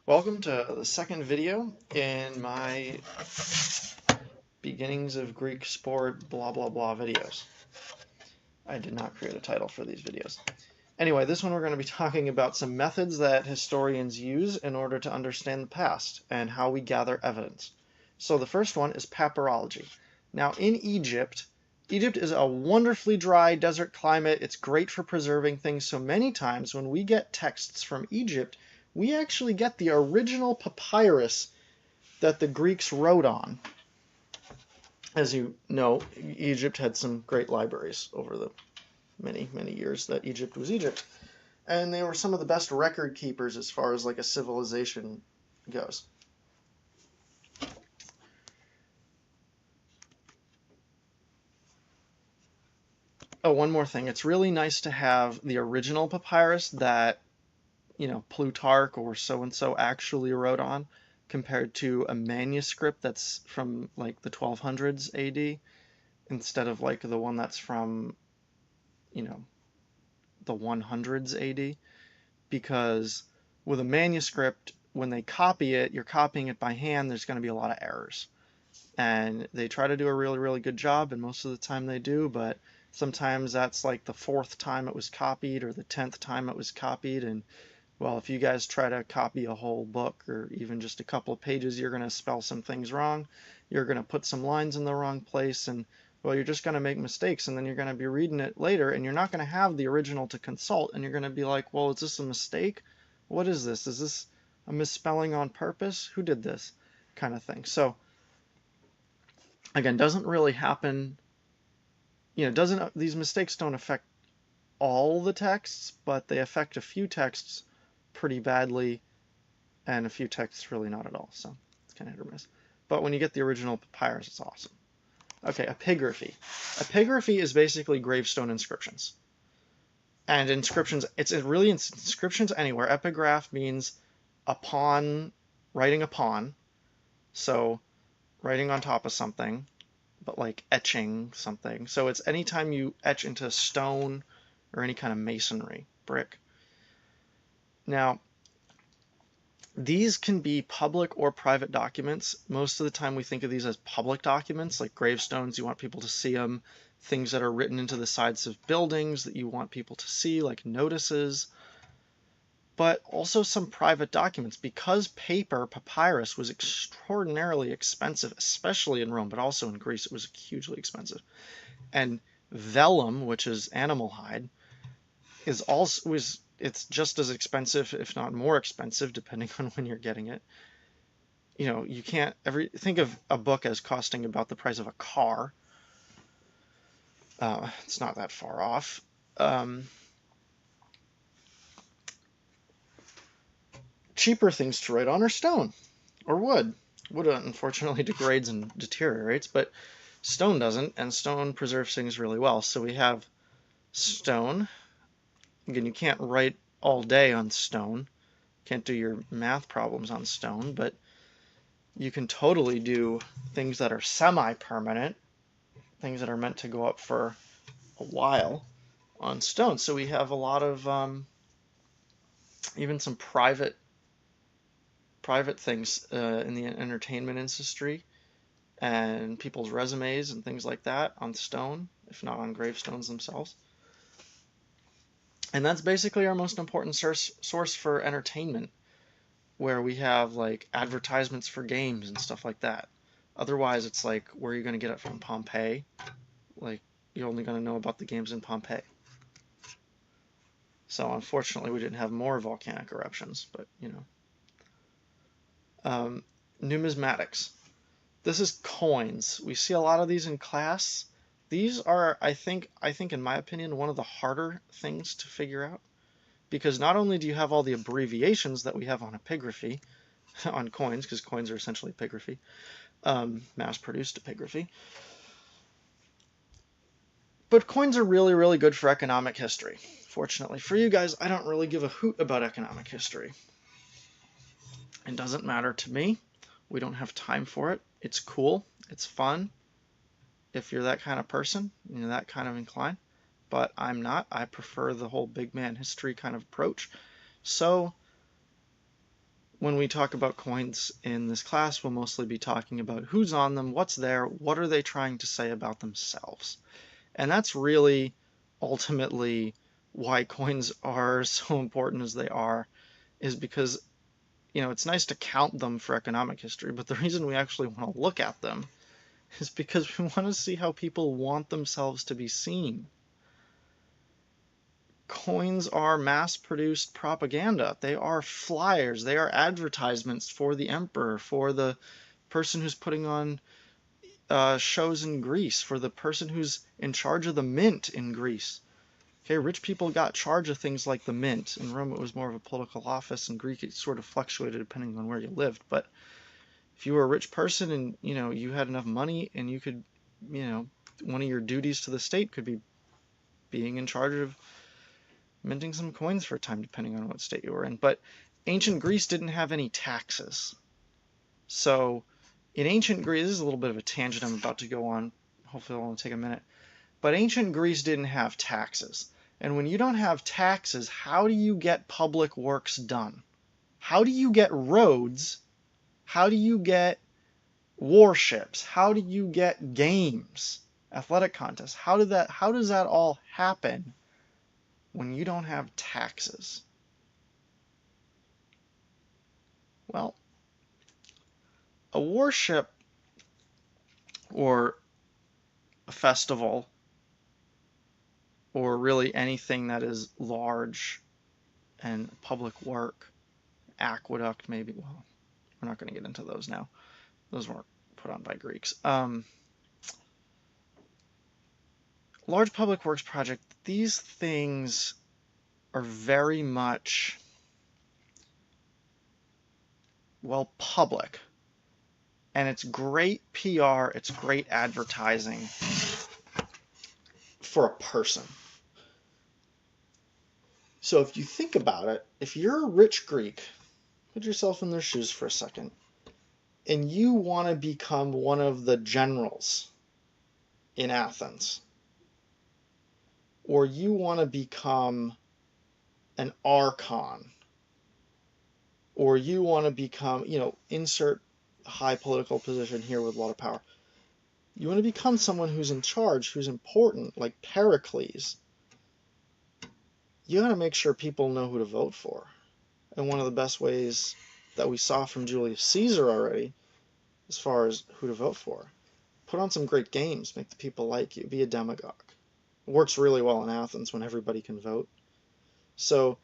Welcome to the second video in my beginnings of Greek sport blah blah blah videos. I did not create a title for these videos. Anyway, this one we're going to be talking about some methods that historians use in order to understand the past and how we gather evidence. So the first one is papyrology. Now in Egypt is a wonderfully dry desert climate. It's great for preserving things. So many times when we get texts from Egypt, we actually get the original papyrus that the Greeks wrote on. As you know, Egypt had some great libraries over the many, many years that Egypt was Egypt. And they were some of the best record keepers as far as like a civilization goes. Oh, one more thing. It's really nice to have the original papyrus that, Plutarch or so-and-so actually wrote on, compared to a manuscript that's from like the 1200s AD, instead of like the one that's from, the 100s AD. Because with a manuscript, when they copy it, you're copying it by hand, there's going to be a lot of errors. And they try to do a really, really good job, and most of the time they do, but sometimes that's like the 4th time it was copied or the 10th time it was copied, and well, if you guys try to copy a whole book or even just a couple of pages, you're going to spell some things wrong. You're going to put some lines in the wrong place, and well, you're just going to make mistakes, and then you're going to be reading it later, and you're not going to have the original to consult, and you're going to be like, well, is this a mistake? What is this? Is this a misspelling on purpose? Who did this? Kind of thing. So, again, doesn't really happen, these mistakes don't affect all the texts, but they affect a few texts pretty badly, and a few texts really not at all. So it's kind of hit or miss. But when you get the original papyrus, it's awesome. Okay, epigraphy. Epigraphy is basically gravestone inscriptions. And inscriptions, it's really inscriptions anywhere. Epigraph means upon, writing upon. So writing on top of something, but like etching something. So it's anytime you etch into stone or any kind of masonry, brick. Now, these can be public or private documents. Most of the time we think of these as public documents, like gravestones, you want people to see them. Things that are written into the sides of buildings that you want people to see, like notices. But also some private documents, because papyrus was extraordinarily expensive, especially in Rome, but also in Greece it was hugely expensive. And vellum, which is animal hide, it's just as expensive, if not more expensive, depending on when you're getting it. You can't think of a book as costing about the price of a car. It's not that far off. Cheaper things to write on are stone or wood. Wood unfortunately degrades and deteriorates, but stone doesn't, and stone preserves things really well. So we have stone. Again, you can't write all day on stone. Can't do your math problems on stone, but you can totally do things that are semi-permanent, things that are meant to go up for a while on stone. So we have a lot of even some private things in the entertainment industry and people's resumes and things like that on stone, if not on gravestones themselves. And that's basically our most important source for entertainment, where we have like advertisements for games and stuff like that. Otherwise, it's like, where are you going to get it from? Pompeii? Like, you're only going to know about the games in Pompeii. So unfortunately, we didn't have more volcanic eruptions, but numismatics. This is coins. We see a lot of these in class. These are, I think in my opinion, one of the harder things to figure out, because not only do you have all the abbreviations that we have on epigraphy, on coins, because coins are essentially epigraphy, mass-produced epigraphy, but coins are really, really good for economic history. Fortunately for you guys, I don't really give a hoot about economic history. It doesn't matter to me. We don't have time for it. It's cool. It's fun. If you're that kind of person, that kind of inclined. But I'm not. I prefer the whole big man history kind of approach. So when we talk about coins in this class, we'll mostly be talking about who's on them, what's there, what are they trying to say about themselves. And that's really ultimately why coins are so important as they are, is because, it's nice to count them for economic history, but the reason we actually want to look at them is because we want to see how people want themselves to be seen. Coins are mass-produced propaganda. They are flyers. They are advertisements for the emperor, for the person who's putting on shows in Greece, for the person who's in charge of the mint in Greece. Okay, rich people got charge of things like the mint. In Rome, it was more of a political office. In Greek, it sort of fluctuated depending on where you lived. But if you were a rich person and, you had enough money and you could, one of your duties to the state could be being in charge of minting some coins for a time, depending on what state you were in. But ancient Greece didn't have any taxes. So in ancient Greece, this is a little bit of a tangent I'm about to go on. Hopefully it'll only take a minute. But ancient Greece didn't have taxes. And when you don't have taxes, how do you get public works done? How do you get roads? How do you get warships? How do you get games, athletic contests? How does that all happen when you don't have taxes? Well, a warship or a festival, or really anything that is large and public work, aqueduct maybe, well, we're not going to get into those now. Those weren't put on by Greeks. Large public works project, these things are very much, well, public. And it's great PR, it's great advertising for a person. So if you think about it, if you're a rich Greek, put yourself in their shoes for a second, and you want to become one of the generals in Athens, or you want to become an archon, or you want to become, insert high political position here with a lot of power. You want to become someone who's in charge, who's important, like Pericles. You got to make sure people know who to vote for. And one of the best ways that we saw from Julius Caesar already, as far as who to vote for, put on some great games, make the people like you, be a demagogue. It works really well in Athens when everybody can vote. So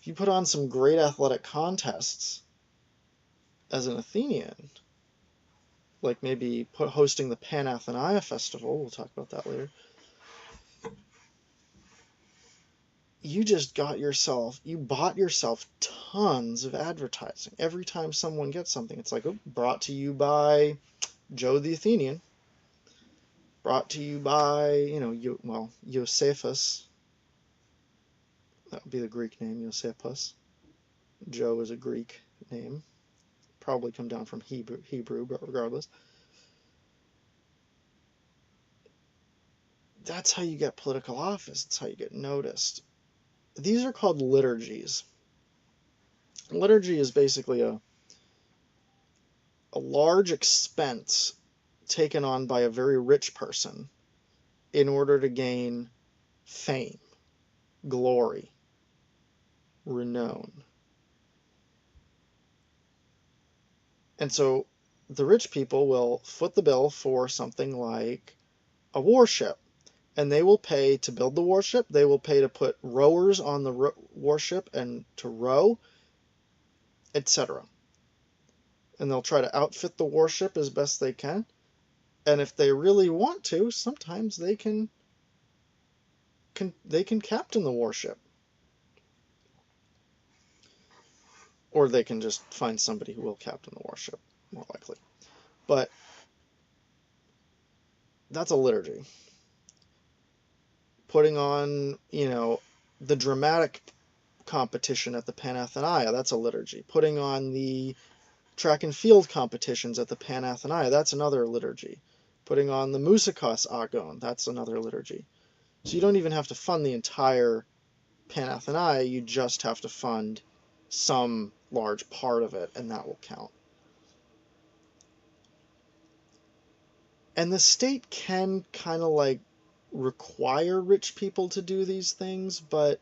if you put on some great athletic contests as an Athenian, like maybe hosting the Pan-Athenaia Festival, we'll talk about that later, you bought yourself tons of advertising. Every time someone gets something, it's like, oh, brought to you by Joe the Athenian, brought to you by, Josephus. That would be the Greek name, Josephus. Joe is a Greek name. Probably come down from Hebrew, but regardless. That's how you get political office. That's how you get noticed. These are called liturgies. Liturgy is basically a large expense taken on by a very rich person in order to gain fame, glory, renown. And so the rich people will foot the bill for something like a warship. And they will pay to build the warship. They will pay to put rowers on the warship and to row, etc. And they'll try to outfit the warship as best they can. And if they really want to, sometimes they can captain the warship. Or they can just find somebody who will captain the warship, more likely. But that's a liturgy. Putting on, the dramatic competition at the Pan-Athenaia, that's a liturgy. Putting on the track and field competitions at the Pan-Athenaia, that's another liturgy. Putting on the Musikos Agon, that's another liturgy. So you don't even have to fund the entire Pan-Athenaia, you just have to fund some large part of it, and that will count. And the state can kind of like require rich people to do these things, but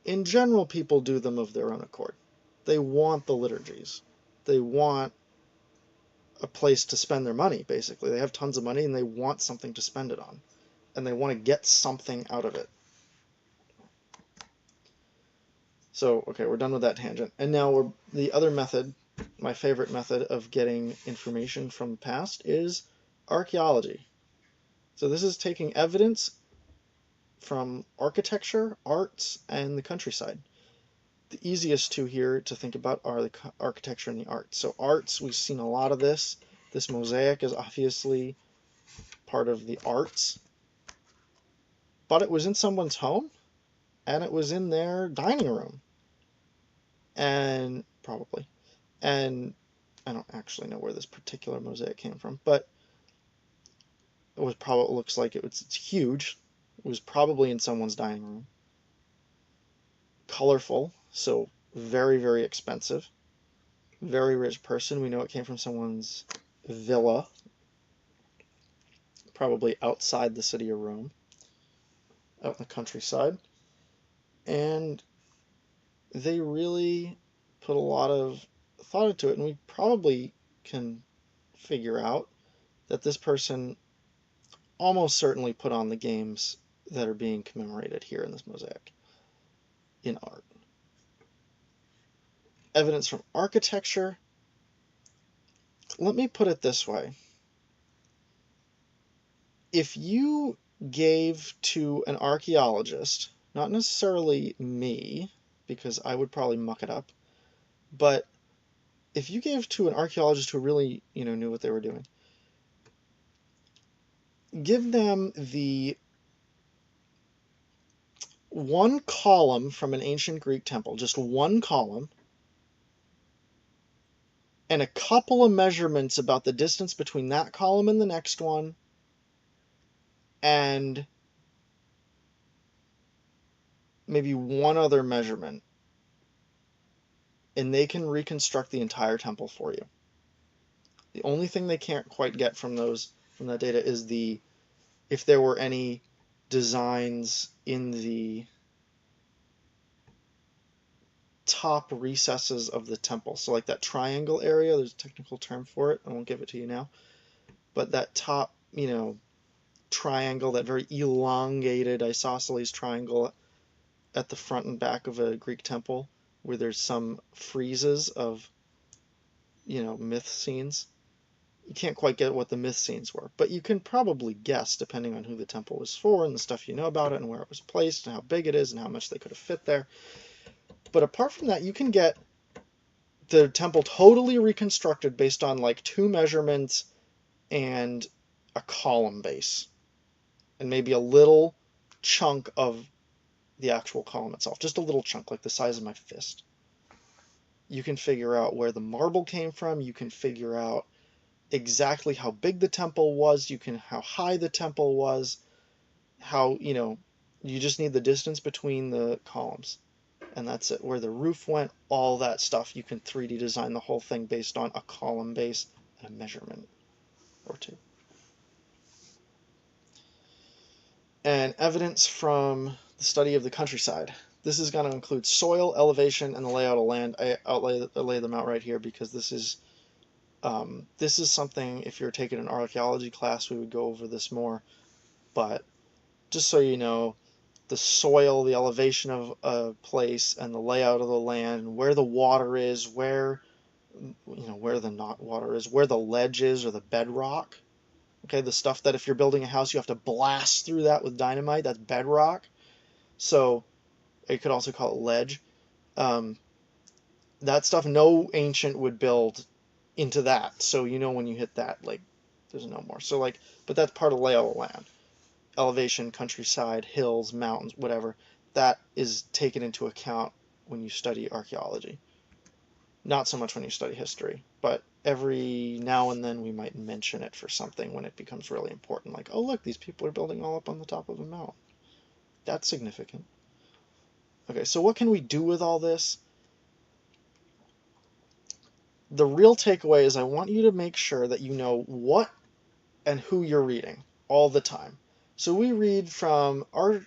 in general, people do them of their own accord. They want the liturgies. They want a place to spend their money, basically. They have tons of money and they want something to spend it on. And they want to get something out of it. So, okay, we're done with that tangent. And now the other method, my favorite method of getting information from the past, is archaeology. So this is taking evidence from architecture, arts, and the countryside. The easiest two here to think about are the architecture and the arts. So arts, we've seen a lot of this. This mosaic is obviously part of the arts. But it was in someone's home, and it was in their dining room. And probably. And I don't actually know where this particular mosaic came from, but it was probably, looks like it's huge. It was probably in someone's dining room. Colorful, so very, very expensive. Very rich person. We know it came from someone's villa, probably outside the city of Rome, out in the countryside. And they really put a lot of thought into it, and we probably can figure out that this person almost certainly put on the games that are being commemorated here in this mosaic in art. Evidence from architecture. Let me put it this way. If you gave to an archaeologist, not necessarily me, because I would probably muck it up, but if you gave to an archaeologist who really, knew what they were doing, give them the one column from an ancient Greek temple, just one column, and a couple of measurements about the distance between that column and the next one, and maybe one other measurement, and they can reconstruct the entire temple for you. The only thing they can't quite get from that data is if there were any designs in the top recesses of the temple. So like that triangle area, there's a technical term for it. I won't give it to you now. But that top, triangle, that very elongated isosceles triangle at the front and back of a Greek temple, where there's some friezes of, myth scenes. You can't quite get what the myth scenes were, but you can probably guess, depending on who the temple was for and the stuff you know about it and where it was placed and how big it is and how much they could have fit there. But apart from that, you can get the temple totally reconstructed based on like 2 measurements and a column base, and maybe a little chunk of the actual column itself, just a little chunk like the size of my fist. You can figure out where the marble came from. You can figure out exactly how big the temple was. How high the temple was. How, you just need the distance between the columns. And that's it. Where the roof went, all that stuff. You can 3D design the whole thing based on a column base and a measurement or 2. And evidence from the study of the countryside. This is going to include soil, elevation, and the layout of land. I lay them out right here because this is something, if you're taking an archaeology class, we would go over this more. But just so you know, the soil, the elevation of a place, and the layout of the land, where the water is, where the not water is, where the ledge is or the bedrock. Okay, the stuff that if you're building a house, you have to blast through that with dynamite. That's bedrock. So you could also call it ledge. That stuff, no ancient would build into that. So when you hit that, there's no more. So but that's part of layout of land. Elevation, countryside, hills, mountains, whatever. That is taken into account when you study archaeology. Not so much when you study history, but every now and then we might mention it for something when it becomes really important. Like, oh look, these people are building all up on the top of a mountain. That's significant. Okay, so what can we do with all this? the real takeaway is I want you to make sure that you know what and who you're reading all the time. So we read from our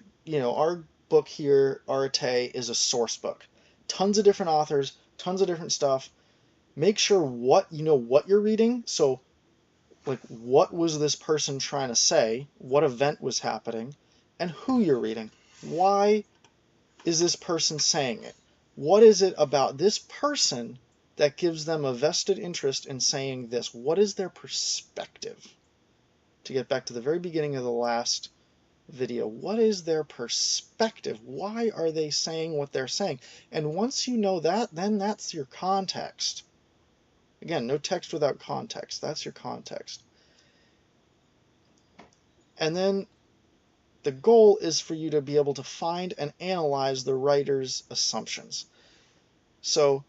book here, Arete, is a source book. Tons of different authors, tons of different stuff. Make sure what you're reading. So like, what was this person trying to say? What event was happening? And who you're reading. Why is this person saying it? What is it about this person that gives them a vested interest in saying this? What is their perspective? To get back to the very beginning of the last video, what is their perspective? Why are they saying what they're saying? And once you know that, then that's your context. Again, no text without context. That's your context. And then the goal is for you to be able to find and analyze the writer's assumptions. So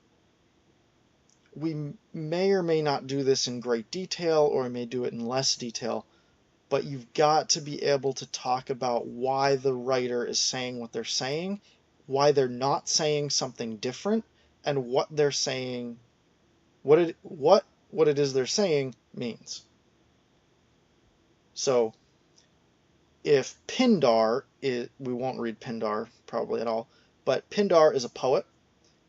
we may or may not do this in great detail, or we may do it in less detail, but you've got to be able to talk about why the writer is saying what they're saying, why they're not saying something different, and what they're saying, what it is they're saying means. So if Pindar is, we won't read Pindar probably at all, but Pindar is a poet.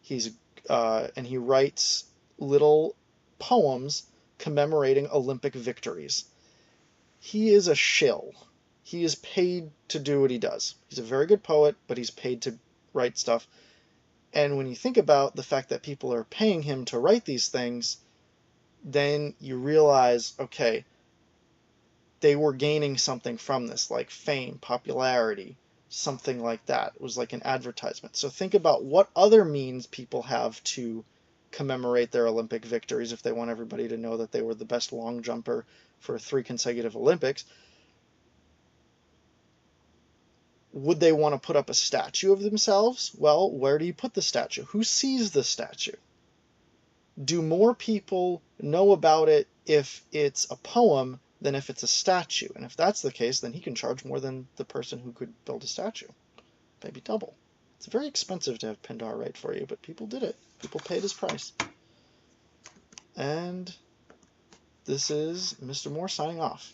He's and he writes little poems commemorating Olympic victories. He is a shill. He is paid to do what he does. He's a very good poet, but he's paid to write stuff. And when you think about the fact that people are paying him to write these things, then you realize, okay, they were gaining something from this, like fame, popularity, something like that. It was like an advertisement. So think about what other means people have to commemorate their Olympic victories if they want everybody to know that they were the best long jumper for 3 consecutive Olympics. Would they want to put up a statue of themselves? Well, where do you put the statue? Who sees the statue? Do more people know about it if it's a poem than if it's a statue? And if that's the case, then he can charge more than the person who could build a statue. Maybe double. It's very expensive to have Pindar write for you, but people did it. People paid his price. And this is Mr. Moore signing off.